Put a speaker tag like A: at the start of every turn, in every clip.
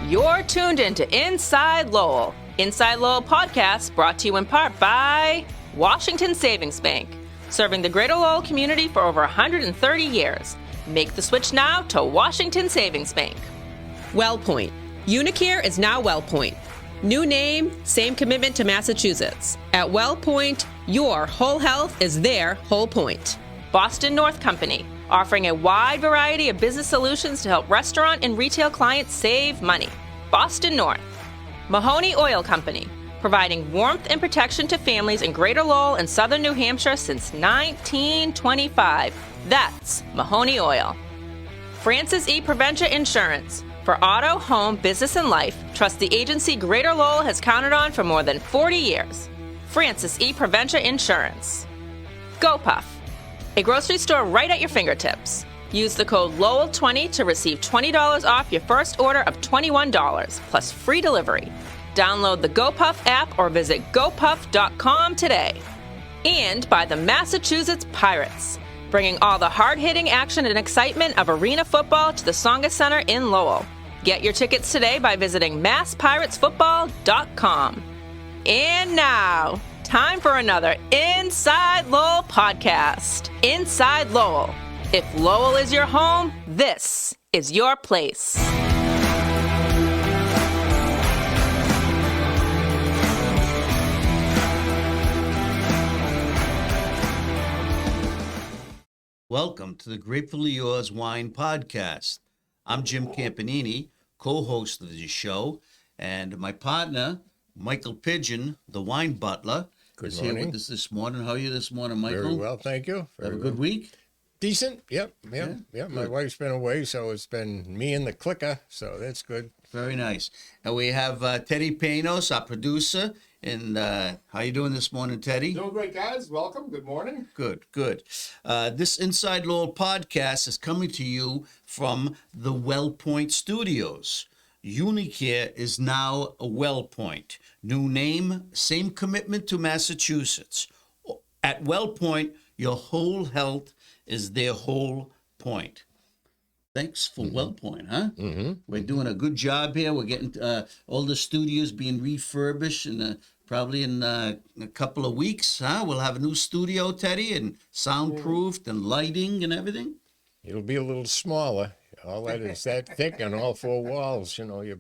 A: You're tuned into Inside Lowell. Inside Lowell podcast brought to you in part by Washington Savings Bank, serving the greater Lowell community for over 130 years. Make the switch now to Washington Savings Bank.
B: WellPoint. Unicare is now WellPoint. New name, same commitment to Massachusetts. At WellPoint, your whole health is their whole point.
A: Boston North Company, offering a wide variety of business solutions to help restaurant and retail clients save money. Boston North. Mahoney Oil Company, providing warmth and protection to families in Greater Lowell and Southern New Hampshire since 1925. That's Mahoney Oil. Francis E. Prevention Insurance. For auto, home, business, and life, trust the agency Greater Lowell has counted on for more than 40 years. Francis E. Prevention Insurance. GoPuff. A grocery store right at your fingertips. Use the code Lowell20 to receive $20 off your first order of $21, plus free delivery. Download the GoPuff app or visit gopuff.com today. And by the Massachusetts Pirates, bringing all the hard-hitting action and excitement of arena football to the Tsongas Center in Lowell. Get your tickets today by visiting masspirates.football.com. And now, time for another Inside Lowell podcast. Inside Lowell. If Lowell is your home, this is your place.
C: Welcome to the Grapefully Yours Wine Podcast. I'm Jim Campanini, co-host of the show, and my partner, Michael Pigeon, the wine butler, is here with us this morning. How are you this morning, Michael?
D: Very well, thank you.
C: Have a good week?
D: Decent, yep. My wife's been away, so it's been me and the clicker, so that's good.
C: Very nice. And we have Teddy Panos, our producer. And how you doing this morning, Teddy?
E: Doing great, guys. Welcome. Good morning.
C: Good. This Inside Lowell podcast is coming to you from the WellPoint Studios. Unicare is now a WellPoint. New name, same commitment to Massachusetts. At WellPoint, your whole health is their whole point. Thanks for WellPoint, huh? Mm-hmm. We're doing a good job here. We're getting all the studios being refurbished, and probably in a couple of weeks, huh? We'll have a new studio, Teddy, and soundproofed and lighting and everything.
D: It'll be a little smaller. All that is that thick on all four walls. You know, you're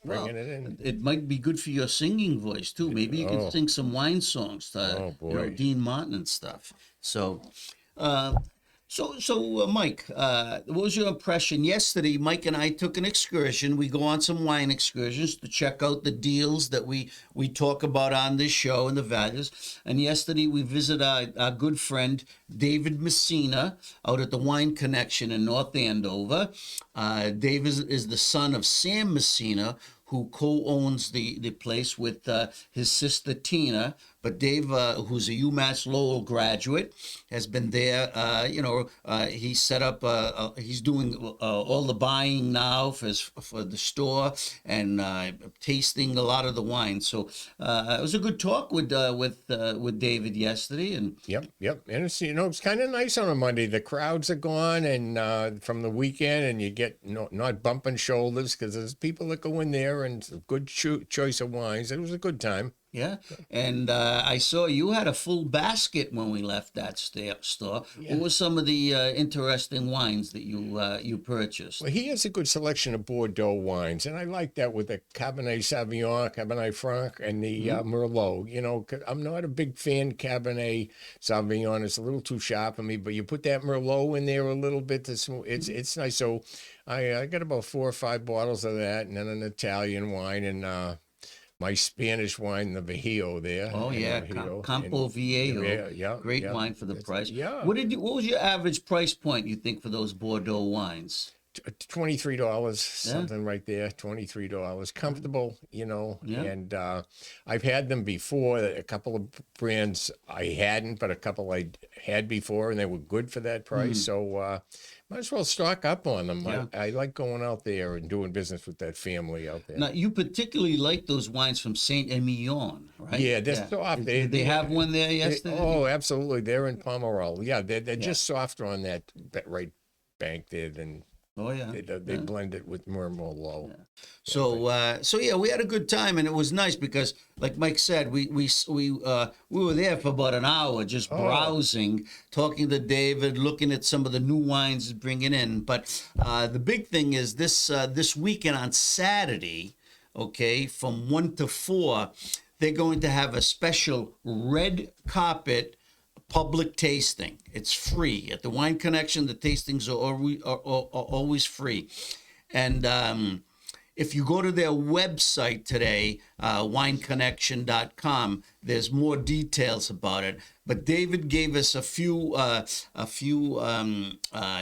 D: bringing it in.
C: It might be good for your singing voice too. Maybe you can sing some wine songs to Dean Martin and stuff. So. So, Mike, what was your impression? Yesterday, Mike and I took an excursion. We go on some wine excursions to check out the deals that we talk about on this show and the values. And yesterday, we visited our good friend, David Messina, out at the Wine Connection in North Andover. Dave is the son of Sam Messina, who co-owns the place with his sister Tina. But Dave, who's a UMass Lowell graduate, has been there. He set up. He's doing all the buying now for the store and tasting a lot of the wine. So it was a good talk with David yesterday. And
D: Yep. And it's it's kind of nice on a Monday. The crowds are gone and from the weekend, and you get not bumping shoulders because there's people that go in there and it's a good choice of wines. It was a good time.
C: Yeah, and I saw you had a full basket when we left that store. Yeah. What were some of the interesting wines that you purchased?
D: Well, he has a good selection of Bordeaux wines, and I like that with the Cabernet Sauvignon, Cabernet Franc, and the Merlot. You know, I'm not a big fan of Cabernet Sauvignon. It's a little too sharp for me, but you put that Merlot in there a little bit, it's nice. So I got about 4 or 5 bottles of that, and then an Italian wine, and my Spanish wine, the Viejo there.
C: Oh yeah, Campo Viejo.
D: Yeah,
C: great wine for the price.
D: Yeah.
C: What was your average price point you think for those Bordeaux wines?
D: $23, something right there. $23, comfortable,
C: Yeah.
D: And I've had them before. A couple of brands I hadn't, but a couple I had before, and they were good for that price. So might as well stock up on them.
C: Yeah.
D: I like going out there and doing business with that family out there.
C: Now, you particularly like those wines from Saint-Emilion, right?
D: Yeah, they're soft.
C: Did they have one there yesterday?
D: Oh, absolutely. They're in Pomerol. Yeah, they're just softer on that right bank there than
C: Oh yeah.
D: They blend it with Merlot.
C: So yeah, we had a good time, and it was nice because, like Mike said, we were there for about an hour just browsing, talking to David, looking at some of the new wines he's bringing in. But the big thing is this weekend on Saturday, okay, from 1 to 4, they're going to have a special red carpet public tasting. It's free at the Wine Connection. The tastings are always free, and if you go to their website today, wineconnection.com, there's more details about it. But David gave us a few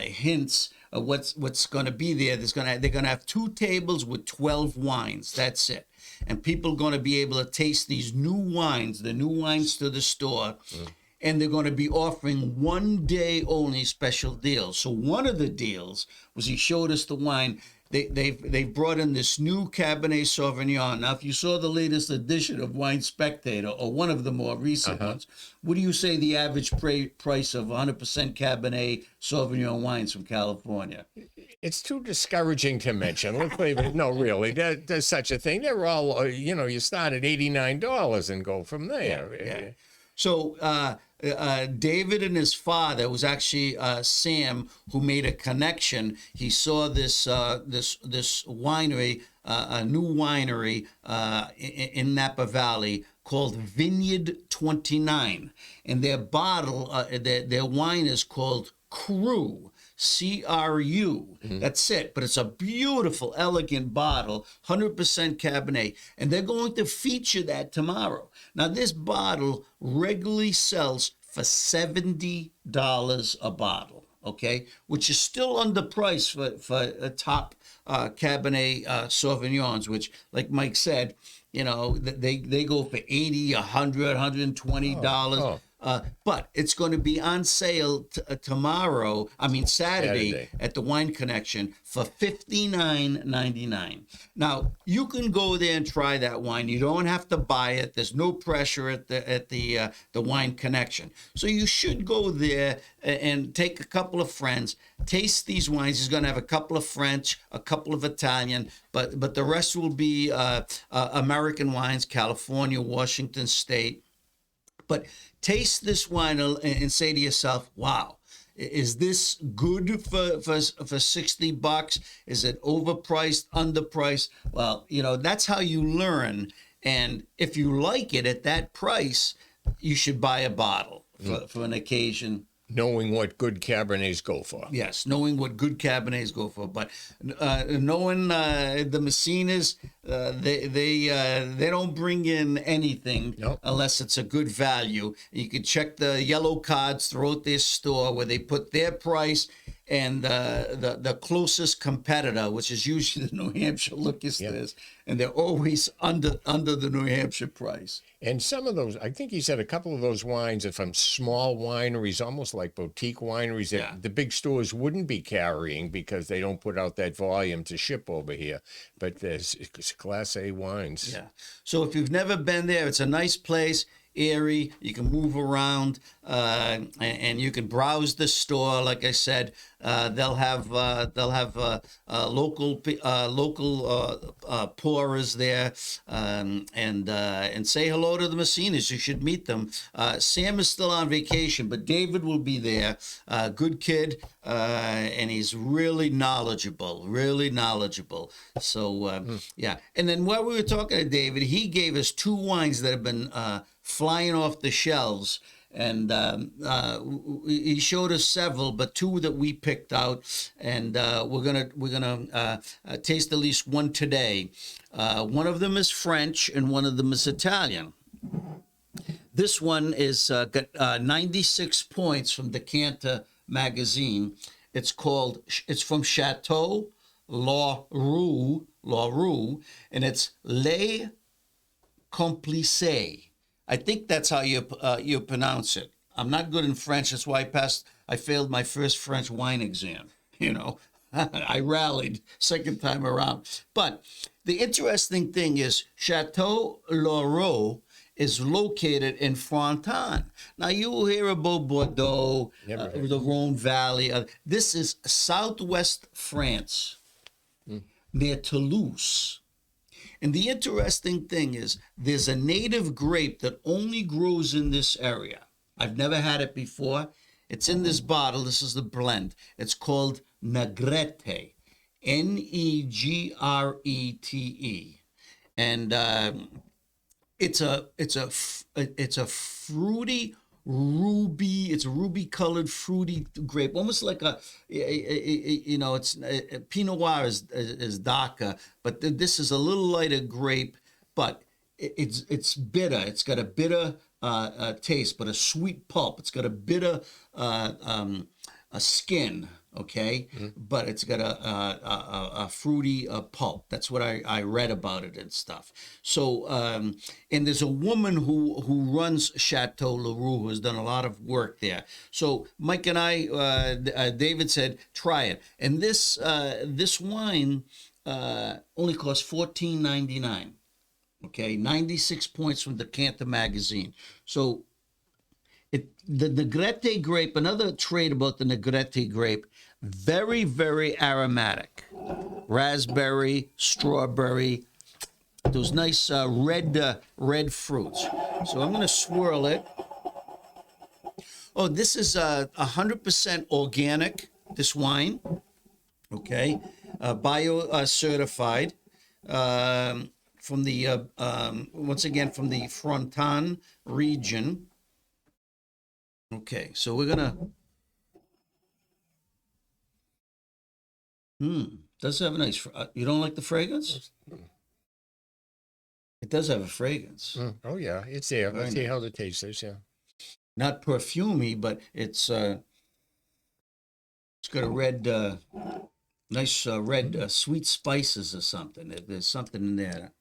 C: hints of what's going to be there. They're going to have 2 tables with 12 wines. That's it. And people are going to be able to taste these new wines, the new wines to the store. And they're going to be offering 1 day only special deals. So one of the deals was he showed us the wine. They've brought in this new Cabernet Sauvignon. Now, if you saw the latest edition of Wine Spectator, or one of the more recent ones, what do you say the average price of 100% Cabernet Sauvignon wines from California?
D: It's too discouraging to mention. Let's leave it. No, really, there's such a thing. They're all, you start at $89 and go from there.
C: Yeah. So David and his father, it was actually Sam, who made a connection. He saw this winery, a new winery in Napa Valley called Vineyard 29, and their bottle, their wine is called Cru. CRU. That's it. But it's a beautiful, elegant bottle, 100% Cabernet. And they're going to feature that tomorrow. Now, this bottle regularly sells for $70 a bottle, okay? Which is still underpriced for a top Cabernet Sauvignons, which, like Mike said, they go for $80, $100, $120. But it's going to be on sale Saturday at the Wine Connection for $59.99. Now, you can go there and try that wine. You don't have to buy it. There's no pressure at the Wine Connection. So you should go there and take a couple of friends, taste these wines. He's going to have a couple of French, a couple of Italian, but the rest will be American wines, California, Washington State. But taste this wine and say to yourself, wow, is this good for $60? Is it overpriced, underpriced? Well, that's how you learn. And if you like it at that price, you should buy a bottle for an occasion.
D: Knowing what good Cabernets go for.
C: Yes, knowing what good Cabernets go for. But knowing the Messinas, they don't bring in anything unless it's a good value. You can check the yellow cards throughout their store where they put their price and the closest competitor, which is usually the New Hampshire liquor stores, and they're always under the New Hampshire price.
D: And some of those, I think he said a couple of those wines are from small wineries, almost like boutique wineries that the big stores wouldn't be carrying because they don't put out that volume to ship over here. But there's Class A wines.
C: Yeah. So if you've never been there, it's a nice place. Airy, you can move around, and you can browse the store. Like I said, they'll have local pourers there, and say hello to the Messinas. You should meet them. Sam is still on vacation, but David will be there. Good kid, and he's really knowledgeable. So yeah. And then while we were talking to David, he gave us 2 wines that have been flying off the shelves, and he showed us several, but 2 that we picked out, and we're gonna taste at least one today. One of them is French, and one of them is Italian. This one is got 96 points from Decanter magazine. It's from Chateau Laurou, and it's Les Complices. I think that's how you pronounce it. I'm not good in French. That's why I failed my first French wine exam. I rallied second time around. But the interesting thing is Chateau Laurou is located in Fronton. Now, you hear about Bordeaux,
D: Never heard.
C: the Rhone Valley. This is southwest France, near Toulouse. And the interesting thing is, there's a native grape that only grows in this area. I've never had it before. It's in this bottle. This is the blend. It's called Negrete, Negrete, and it's a fruity ruby. It's a ruby colored fruity grape, almost like it's Pinot Noir is darker, but this is a little lighter grape, but it's bitter. It's got a bitter taste, but a sweet pulp. It's got a bitter a skin, okay, but it's got a fruity pulp. That's what I read about it and stuff. So, and there's a woman who runs Chateau Laurou who has done a lot of work there. So Mike and I, David said, try it. And this wine only costs $14.99. Okay, 96 points from the Decanter magazine. So the Negrete grape, another trait about the Negrete grape, very, very aromatic. Raspberry, strawberry, those nice red fruits. So I'm going to swirl it. Oh, this is 100% organic, this wine. Okay, bio certified. From the, once again, from the Fronton Region. Okay, so we're gonna, does have a nice, you don't like the fragrance? It does have a fragrance.
D: Oh yeah, it's there.
C: Very
D: Let's see
C: nice.
D: how the taste is. Yeah.
C: Not perfumey, but it's got a red, nice red sweet spices or something. There's something in there.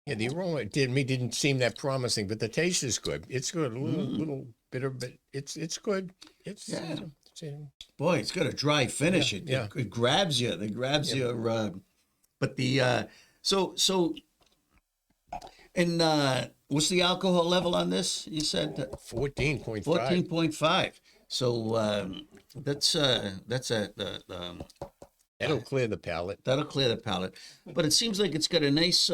D: Yeah, the aroma didn't seem that promising, but the taste is good. It's good. A little bitter, but it's good.
C: Boy, it's got a dry finish.
D: Yeah,
C: It grabs you. It grabs your. But the so and what's the alcohol level on this? You said
D: 14.5.
C: 14.5. So that's
D: That'll clear the palate.
C: that'll clear the palate. But it seems like it's got a nice.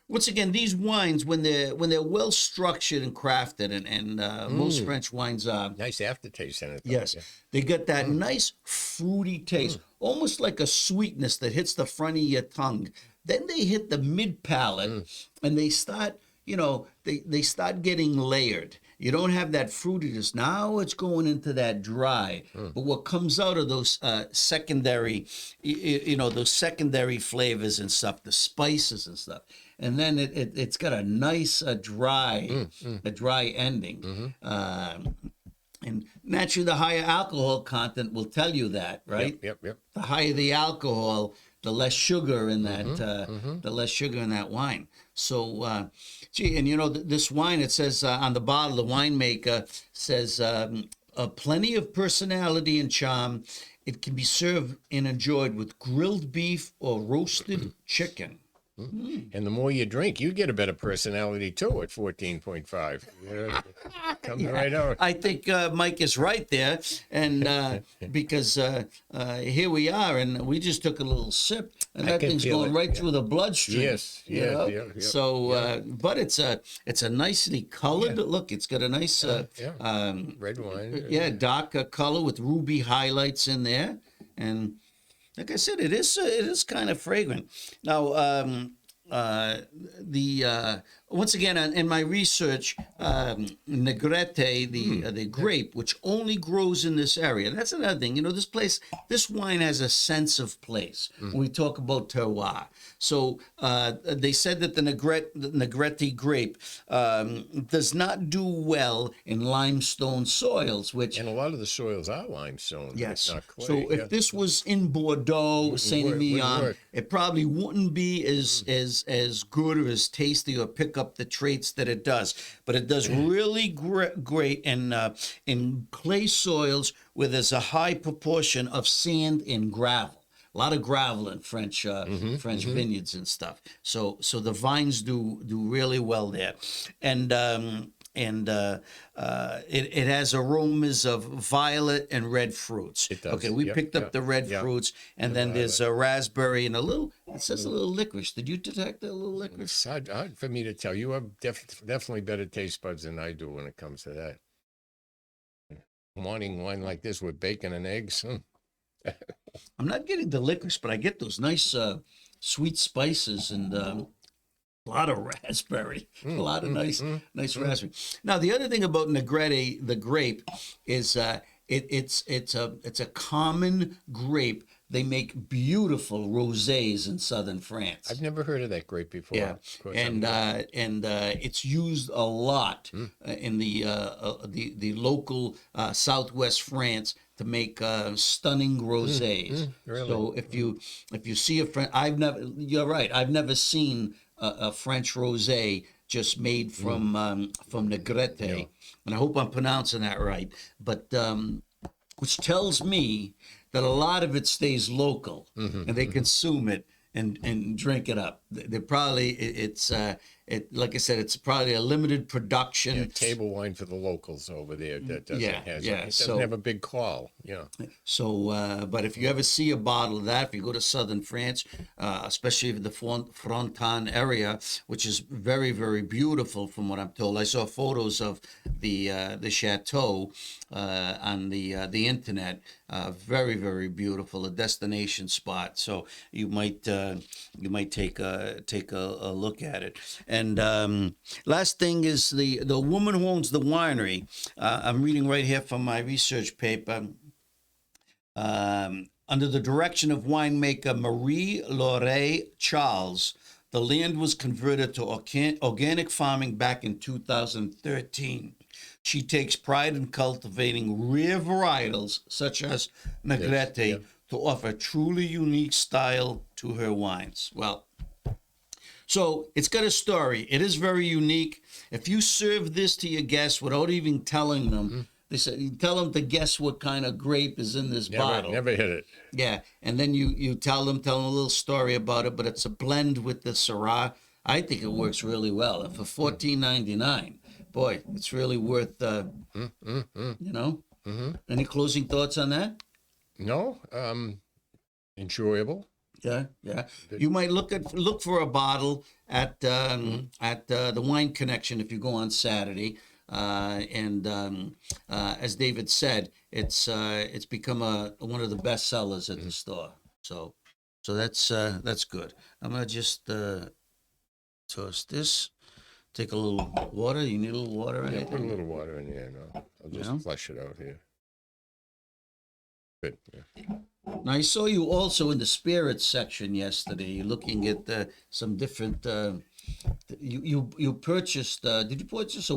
C: Once again, these wines, when they're well structured and crafted, and most French wines are.
D: Nice aftertaste in it. Though.
C: Yes,
D: Yeah.
C: they got that nice fruity taste, almost like a sweetness that hits the front of your tongue. Then they hit the mid palate, and they start, they start getting layered. You don't have that fruitiness. Now it's going into that dry. But what comes out of those secondary, those secondary flavors and stuff, the spices and stuff, and then it's got a nice dry ending. And naturally, the higher alcohol content will tell you that, right?
D: Yep.
C: The higher the alcohol, the less sugar in that, the less sugar in that wine. So, and this wine, it says on the bottle, the winemaker says, plenty of personality and charm. It can be served and enjoyed with grilled beef or roasted chicken.
D: And the more you drink, you get a better personality too at 14.5. Comes right out.
C: I think Mike is right there, and because here we are, and we just took a little sip, and that
D: can
C: thing's
D: feel
C: going
D: it,
C: right
D: yeah.
C: through the bloodstream.
D: Yes,
C: you know?
D: yeah.
C: So, but it's a nicely colored. Look, it's got a nice
D: Red wine.
C: darker color with ruby highlights in there, and like I said, it is kind of fragrant. Now, once again, in my research, Negrete, the grape, which only grows in this area. That's another thing. This place, this wine has a sense of place when we talk about terroir. So they said that the Negrete grape does not do well in limestone soils, which...
D: And a lot of the soils are limestone.
C: Yes.
D: Not clay.
C: So if this was in Bordeaux, Saint-Emilion,
D: work.
C: it probably wouldn't be as good or as tasty or pick up the traits that it does. But it does really great in clay soils where there's a high proportion of sand and gravel. lot of gravel in French vineyards and stuff. So the vines do really well there, and it has aromas of violet and red fruits.
D: It does.
C: Okay, we
D: Yep,
C: picked up
D: yep,
C: the red
D: yep.
C: fruits, and then there's a raspberry and it says a little licorice. Did you detect a little licorice?
D: It's hard for me to tell. You have definitely better taste buds than I do when it comes to that. Wanting wine like this with bacon and eggs.
C: I'm not getting the licorice, but I get those nice sweet spices and a lot of raspberry, a lot of nice raspberry. Now, the other thing about Negrete, the grape, is it's a common grape. They make beautiful rosés in southern France.
D: I've never heard of that grape before.
C: Yeah,
D: Of course,
C: and it's used a lot in the local southwest France to make stunning rosés.
D: Really?
C: So if you see a French, you're right. I've never seen a French rosé just made from Negrete,
D: Yeah.
C: and I hope I'm pronouncing that right. But which tells me that a lot of it stays local, and they consume it and drink it up. They're probably like I said, it's probably a limited production.
D: Yeah, table wine for the locals over there. That doesn't it
C: So
D: doesn't have a big call. Yeah.
C: So, but if you ever see a bottle of that, if you go to southern France, especially the Fronton area, which is very, very beautiful from what I'm told. I saw photos of the chateau on the internet. Very, very beautiful, a destination spot. So you might take a look at it. And last thing is the woman who owns the winery. I'm reading right here from my research paper. Under the direction of winemaker Marie-Laure Charles, the land was converted to organic farming back in 2013. She takes pride in cultivating rare varietals such as Negrete to offer truly unique style to her wines. Well, so it's got a story. It is very unique. If you serve this to your guests without even telling them, they say, you tell them to guess what kind of grape is in this bottle.
D: Never hit it.
C: Yeah, and then you tell them a little story about it, but it's a blend with the Syrah. I think it works really well. And for $14.99, boy, it's really worth. Any closing thoughts on that?
D: No, enjoyable.
C: Yeah. You might look for a bottle at the Wine Connection if you go on Saturday. And as David said, it's become one of the best sellers at the store. So that's good. I'm gonna just toast this. Take a little water. You need a little water in it?
D: Put a little water in there. No, I'll just flush it out here. Good. Yeah.
C: Now I saw you also in the spirits section yesterday, looking at some different. You purchased? Did you purchase a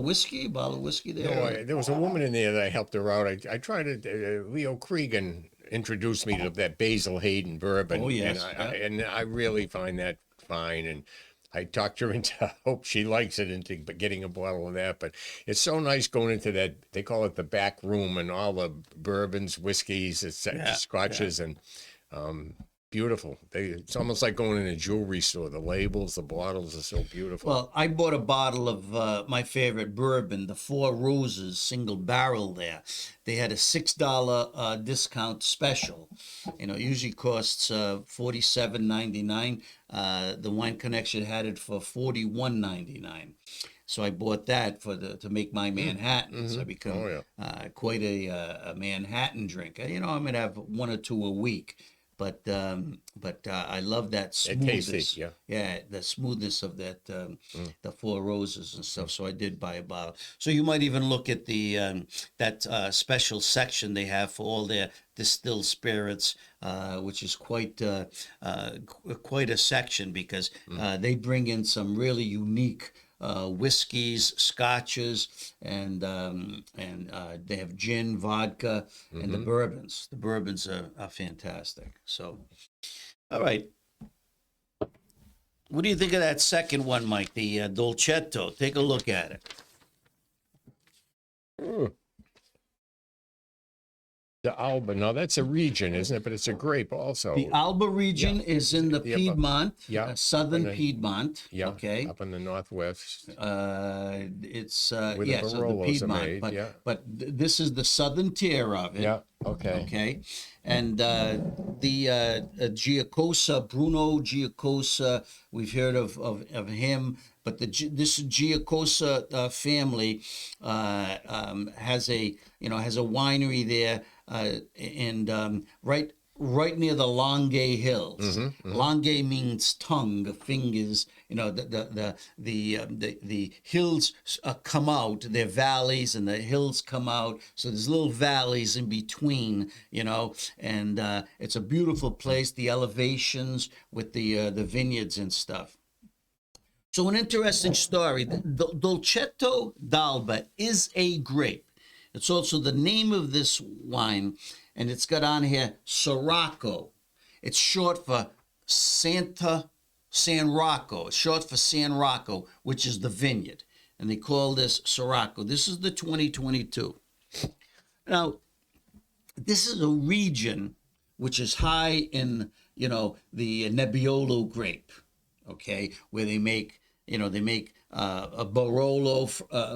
C: bottle of whiskey there?
D: No, there was a woman in there that I helped her out. I tried to. Leo Cregan introduced me to that Basil Hayden bourbon.
C: Oh yes,
D: and I really find that fine. And I talked her into hope she likes it into getting a bottle of that. But it's so nice going into that. They call it the back room, and all the bourbons, whiskeys, scotches, and beautiful. It's almost like going in a jewelry store. The labels, the bottles are so beautiful.
C: Well, I bought a bottle of my favorite bourbon, the Four Roses single barrel there. They had a $6 discount special. It usually costs $47.99. The Wine Connection had it for $41.99. So I bought that to make my Manhattan. So I become quite a Manhattan drinker. I'm gonna have one or two a week. But I love that smoothness.
D: Tasty,
C: yeah, the smoothness of that the Four Roses and stuff. So I did buy a bottle. So you might even look at the that special section they have for all their distilled spirits, which is quite a section because they bring in some really unique whiskeys, scotches, and they have gin, vodka, and the bourbons. The bourbons are fantastic. So, all right. What do you think of that second one, Mike? The Dolcetto. Take a look at it.
D: The Alba. No, that's a region, isn't it? But it's a grape also.
C: The Alba region is in the
D: Yeah,
C: Piedmont,
D: yeah.
C: southern
D: And then-
C: Piedmont.
D: Yeah.
C: Okay.
D: Up in the northwest.
C: It's
D: Where the
C: yes, so the
D: Barolos are
C: Piedmont,
D: made,
C: but
D: yeah.
C: this is the southern tier of it.
D: Yeah. Okay.
C: Okay, and the Giacosa, Bruno Giacosa, we've heard of him, but this Giacosa family has a winery there, and right near the Longueuil Hills. Longueuil means tongue, fingers. The hills come out. They're valleys, and the hills come out. So there's little valleys in between, and it's a beautiful place. The elevations with the vineyards and stuff. So an interesting story. The Dolcetto d'Alba is a grape. It's also the name of this wine, and it's got on here Sirocco. It's short for San Rocco. It's short for San Rocco, which is the vineyard, and they call this Sirocco. This is the 2022. Now, this is a region which is high in the Nebbiolo grape, okay, where they make a Barolo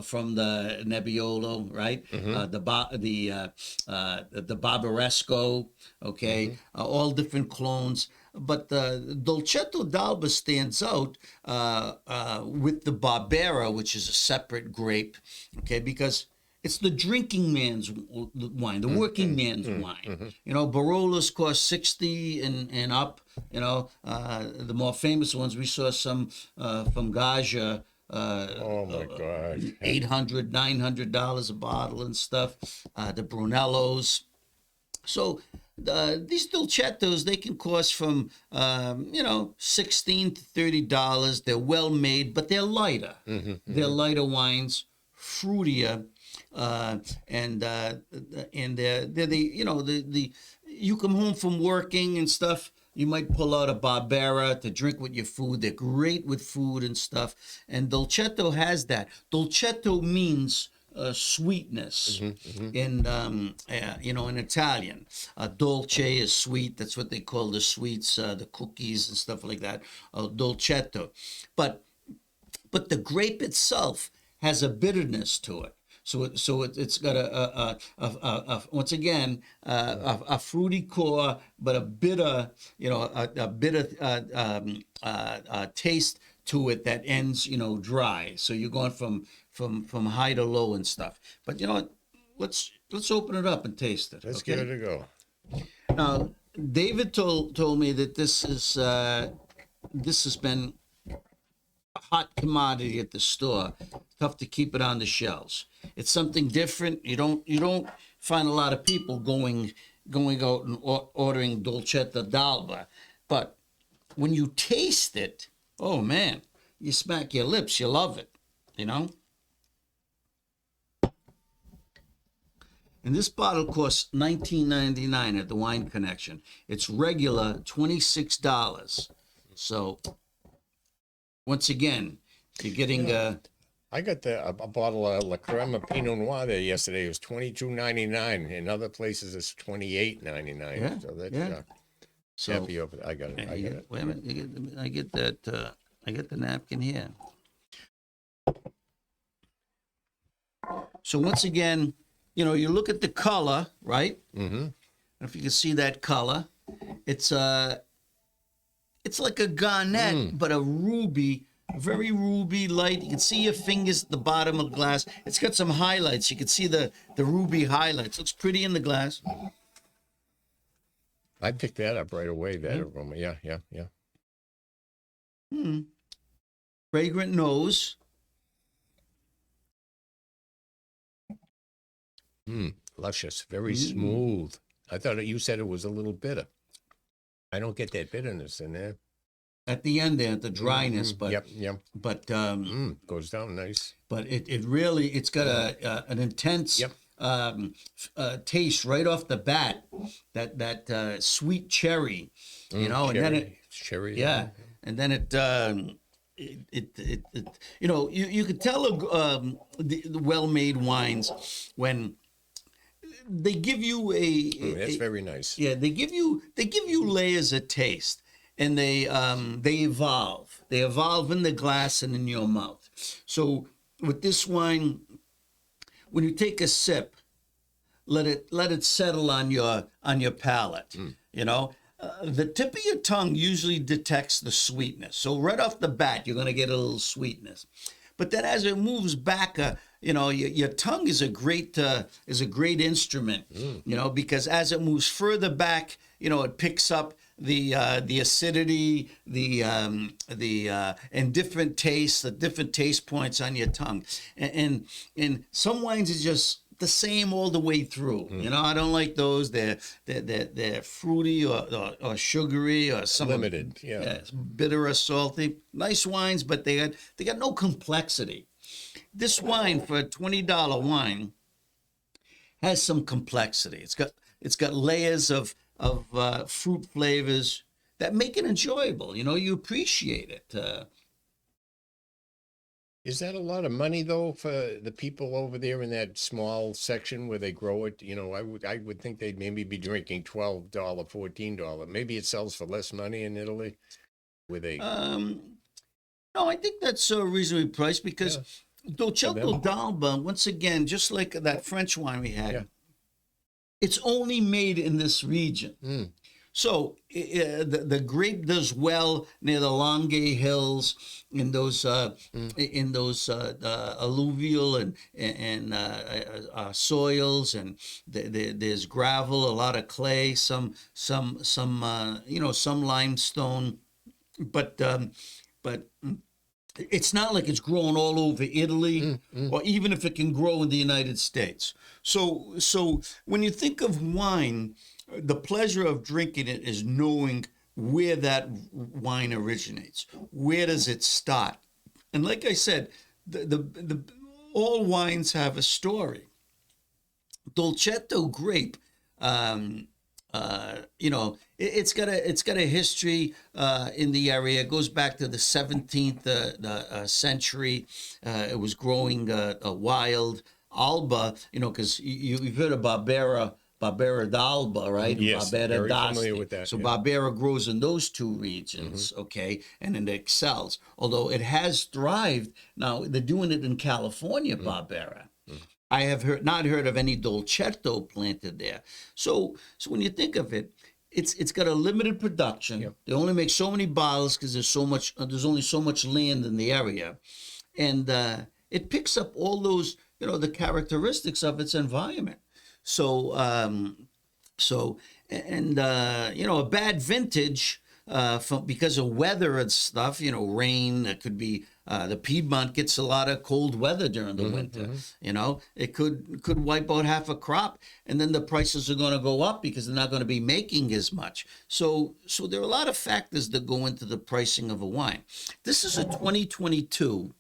C: from the Nebbiolo, right? The Barbaresco, okay, all different clones. But the Dolcetto d'Alba stands out with the Barbera, which is a separate grape, okay, because it's the drinking man's wine, the working man's wine. Barolos cost 60 and up. The more famous ones, we saw some from Gaja.
D: Oh my God!
C: $800, $900 a bottle and stuff. The Brunellos. So these Dolcettos, they can cost from $16 to $30. They're well made, but they're lighter. They're lighter wines, fruitier. And they're the you come home from working and stuff, you might pull out a Barbera to drink with your food. They're great with food and stuff, and Dolcetto has that. Dolcetto means sweetness in in Italian. Dolce is sweet. That's what they call the sweets, the cookies and stuff like that. Dolcetto, but the grape itself has a bitterness to it. So it's got a once again a fruity core, but a bitter taste to it that ends dry. So you're going from high to low and stuff. But let's open it up and taste it.
D: Let's
C: okay?
D: give it a go.
C: Now, David told me that this has been a hot commodity at the store. Tough to keep it on the shelves. It's something different. You don't find a lot of people going out and ordering Dolcetto d'Alba, but when you taste it, oh man, you smack your lips. You love it, And this bottle costs $19.99 at the Wine Connection. It's regular $26. So once again, you're getting
D: I got a bottle of La Crema Pinot Noir there yesterday. It was $22.99. In other places, it's $28.99.
C: Yeah,
D: So that's
C: so
D: happy over. I got it. I got it.
C: Wait a minute. I get that. I get the napkin here. So once again, you look at the color, right?
D: Mm-hmm.
C: If you can see that color, it's like a garnet, but a ruby. Very ruby light. You can see your fingers at the bottom of the glass. It's got some highlights. You can see the ruby highlights. Looks pretty in the glass.
D: I picked that up right away. That aroma. Yeah.
C: Fragrant nose.
D: Luscious. Very smooth. I thought you said it was a little bitter. I don't get that bitterness in there.
C: At the end there, the dryness, but
D: Yep.
C: but
D: Goes down nice.
C: but it's got an intense taste right off the bat. That sweet cherry, and then it
D: cherry.
C: and then it you could tell the well-made wines when they give you
D: That's very nice.
C: yeah, they give you layers of taste, and they evolve. They evolve in the glass and in your mouth. So with this wine, when you take a sip, let it settle on your palate. You know, the tip of your tongue usually detects the sweetness. So right off the bat, you're going to get a little sweetness. But then as it moves back, you know, your tongue is a great instrument. You know, because as it moves further back, you know, it picks up the acidity, and different tastes, the different taste points on your tongue. And some wines are just the same all the way through. You know, I don't like those. They're fruity or sugary or some
D: Limited, yeah.
C: bitter or salty. Nice wines, but they got no complexity. This wine, for a $20 wine, has some complexity. It's got layers of fruit flavors that make it enjoyable. You know, you appreciate it.
D: Is that a lot of money though for the people over there in that small section where they grow it? You know, I would think they'd maybe be drinking $12, $14. Maybe it sells for less money in Italy, where they.
C: No, I think that's reasonably priced because Dolcetto d'Alba, once again, just like that French wine we had, it's only made in this region. So the grape does well near the Langhe Hills, in those alluvial and soils, and there's gravel, a lot of clay, some limestone, but it's not like it's growing all over Italy, or even if it can grow in the United States. So when you think of wine, the pleasure of drinking it is knowing where that wine originates. Where does it start? And like I said, the all wines have a story. Dolcetto grape, you know, it's got a history in the area. It goes back to the 17th century. It was growing wild. Alba, you know, because you've heard of Barbera d'Alba, right?
D: Yes,
C: Barbera
D: very
C: d'Asti.
D: familiar with that.
C: So Barbera grows in those two regions, okay, and it excels. Although it has thrived. Now they're doing it in California, Barbera. I have not heard of any Dolcetto planted there. So when you think of it, it's got a limited production. They only make so many bottles because there's only so much land in the area, and it picks up all those, you know, the characteristics of its environment. So you know, a bad vintage because of weather and stuff, you know, rain. It could be the Piedmont gets a lot of cold weather during the winter. You know, it could wipe out half a crop, and then the prices are going to go up because they're not going to be making as much. So there are a lot of factors that go into the pricing of a wine. This is a 2022,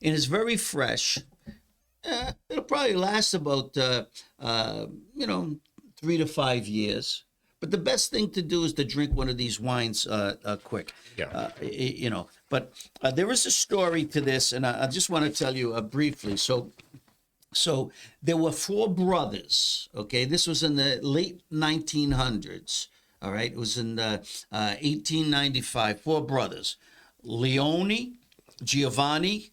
C: and it's very fresh. It'll probably last about, 3 to 5 years. But the best thing to do is to drink one of these wines quick. You know, but there is a story to this, and I just want to tell you briefly. So there were 4 brothers, okay? This was in the late 1900s, all right? It was in 1895, 4 brothers. Leone, Giovanni,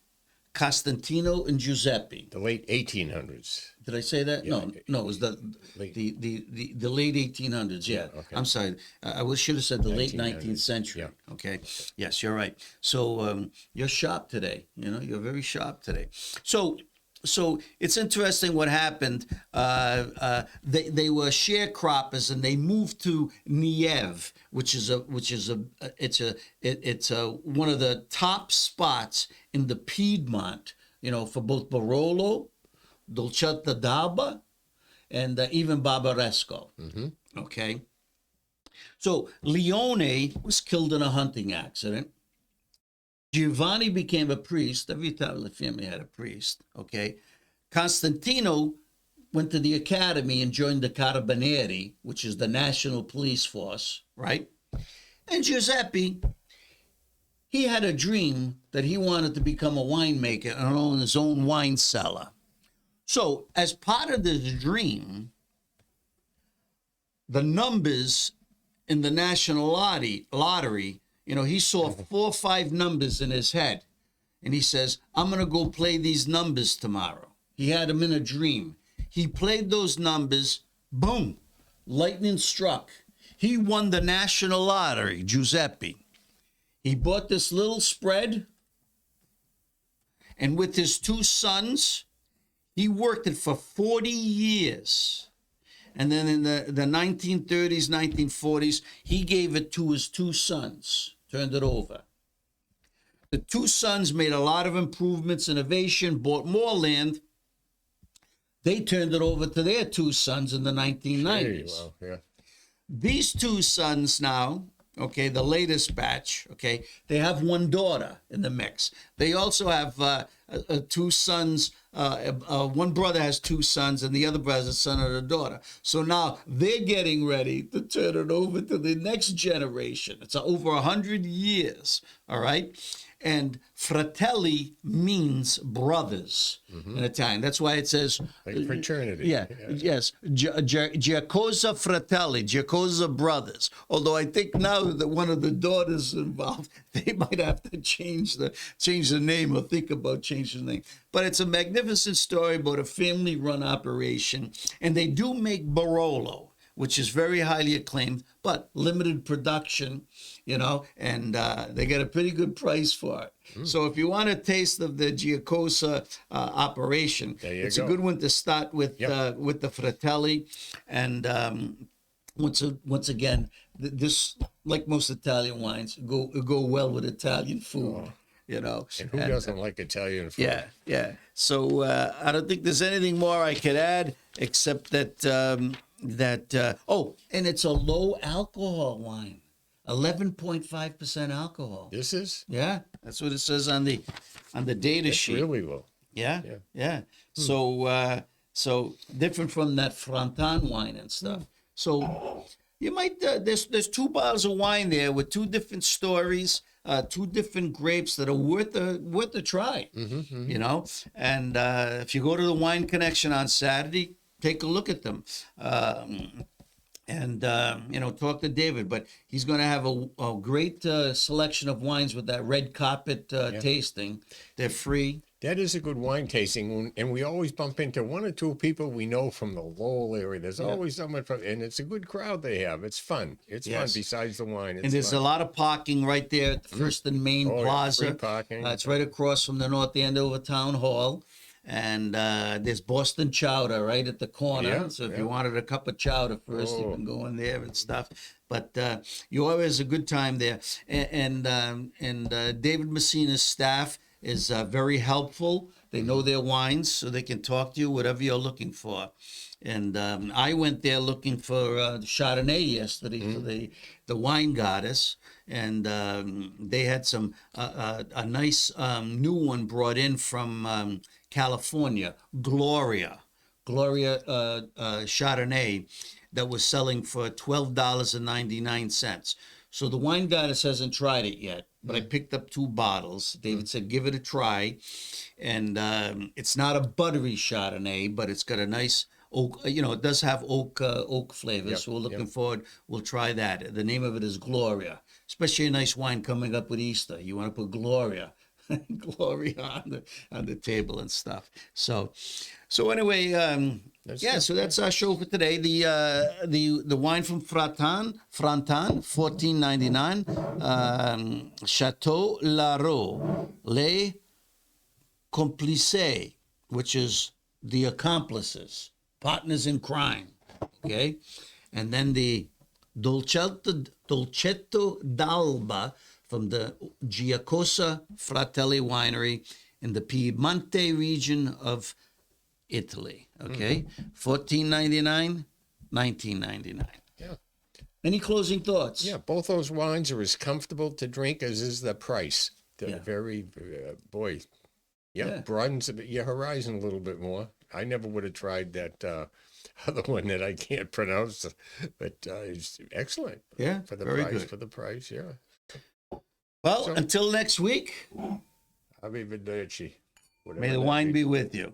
C: Costantino, and Giuseppe.
D: The late 1800s.
C: Did I say that?
D: Yeah,
C: No, it was the late 1800s. Yeah, okay. I'm sorry. I should have said the late 19th century. Yeah. Okay. Yes, you're right. So you're sharp today. You know, you're very sharp today. So it's interesting what happened. They were sharecroppers, and they moved to Nieve, which is one of the top spots in the Piedmont. You know, for both Barolo, Dolcetto d'Alba, and even Barbaresco. Okay. So Leone was killed in a hunting accident. Giovanni became a priest. Every time the family had a priest. Okay. Costantino went to the academy and joined the Carabinieri, which is the national police force, right? And Giuseppe, he had a dream that he wanted to become a winemaker and own his own wine cellar. So as part of this dream, the numbers in the national lottery, he saw 4 or 5 numbers in his head. And he says, I'm going to go play these numbers tomorrow. He had them in a dream. He played those numbers. Boom. Lightning struck. He won the national lottery, Giuseppe. He bought this little spread. And with his 2 sons, he worked it for 40 years. And then in the 1930s, 1940s, he gave it to his 2 sons, turned it over. The 2 sons made a lot of improvements, innovation, bought more land. They turned it over to their 2 sons in the 1990s.
D: Well, yeah.
C: These 2 sons now, okay, the latest batch, okay, they have 1 daughter in the mix. They also have 2 sons. One brother has 2 sons, and the other brother has a son and a daughter. So now they're getting ready to turn it over to the next generation. It's over 100 years, all right? And fratelli means brothers in Italian. That's why it says...
D: Like fraternity.
C: Yes. Giacosa fratelli, Giacosa brothers. Although I think now that one of the daughters involved, they might have to change the name or think about changing the name. But it's a magnificent story about a family-run operation. And they do make Barolo, which is very highly acclaimed, but limited production, and they get a pretty good price for it. So if you want a taste of the Giacosa operation, it's a good one to start with the Fratelli. And once again, this, like most Italian wines, go well with Italian food.
D: And who doesn't like Italian food?
C: Yeah. So I don't think there's anything more I could add except that... and it's a low alcohol wine, 11.5% alcohol.
D: This is?
C: Yeah, that's what it says on the data sheet.
D: Really low.
C: Yeah. So different from that Fronton wine and stuff. So you might there's 2 bottles of wine there with 2 different stories, 2 different grapes that are worth a try. And if you go to the Wine Connection on Saturday, take a look at them, and talk to David. But he's going to have a great selection of wines with that red carpet tasting. They're free.
D: That is a good wine tasting, and we always bump into 1 or 2 people we know from the Lowell area. There's always someone from, and it's a good crowd they have. It's fun. It's fun besides the wine.
C: And there's a lot of parking right there at the First and Main Plaza.
D: Free parking.
C: It's right across from the North Andover Town Hall. And there's Boston Chowder right at the corner. So if you wanted a cup of chowder first, you can go in there and stuff. But you always have a good time there. And David Messina's staff is very helpful. They know their wines, so they can talk to you, whatever you're looking for. And I went there looking for Chardonnay yesterday for the Wine Goddess. And they had some a nice new one brought in from California, Gloria Chardonnay, that was selling for $12.99. So the Wine Goddess hasn't tried it yet, but I picked up 2 bottles. David said, give it a try. And it's not a buttery Chardonnay, but it's got a nice oak, it does have oak flavor. So we're looking forward. We'll try that. The name of it is Gloria, especially a nice wine coming up with Easter. You want to put Gloria on the table and stuff. So anyway, so that's our show for today. The wine from Fronton, $14.99. Chateau Laurou, Les Complices, which is the accomplices, partners in crime. Okay, and then the Dolcetto d'Alba from the Giacosa Fratelli Winery in the Piedmont region of Italy. Okay, $14.99, $19.99.
D: Yeah.
C: Any closing thoughts?
D: Yeah, both those wines are as comfortable to drink as is the price. They're very, broadens your horizon a little bit more. I never would have tried that other one that I can't pronounce, but it's excellent.
C: Yeah,
D: for the
C: very
D: price.
C: good.
D: For the price, yeah.
C: Well, until next week,
D: Arrivederci.
C: may the wine be with you.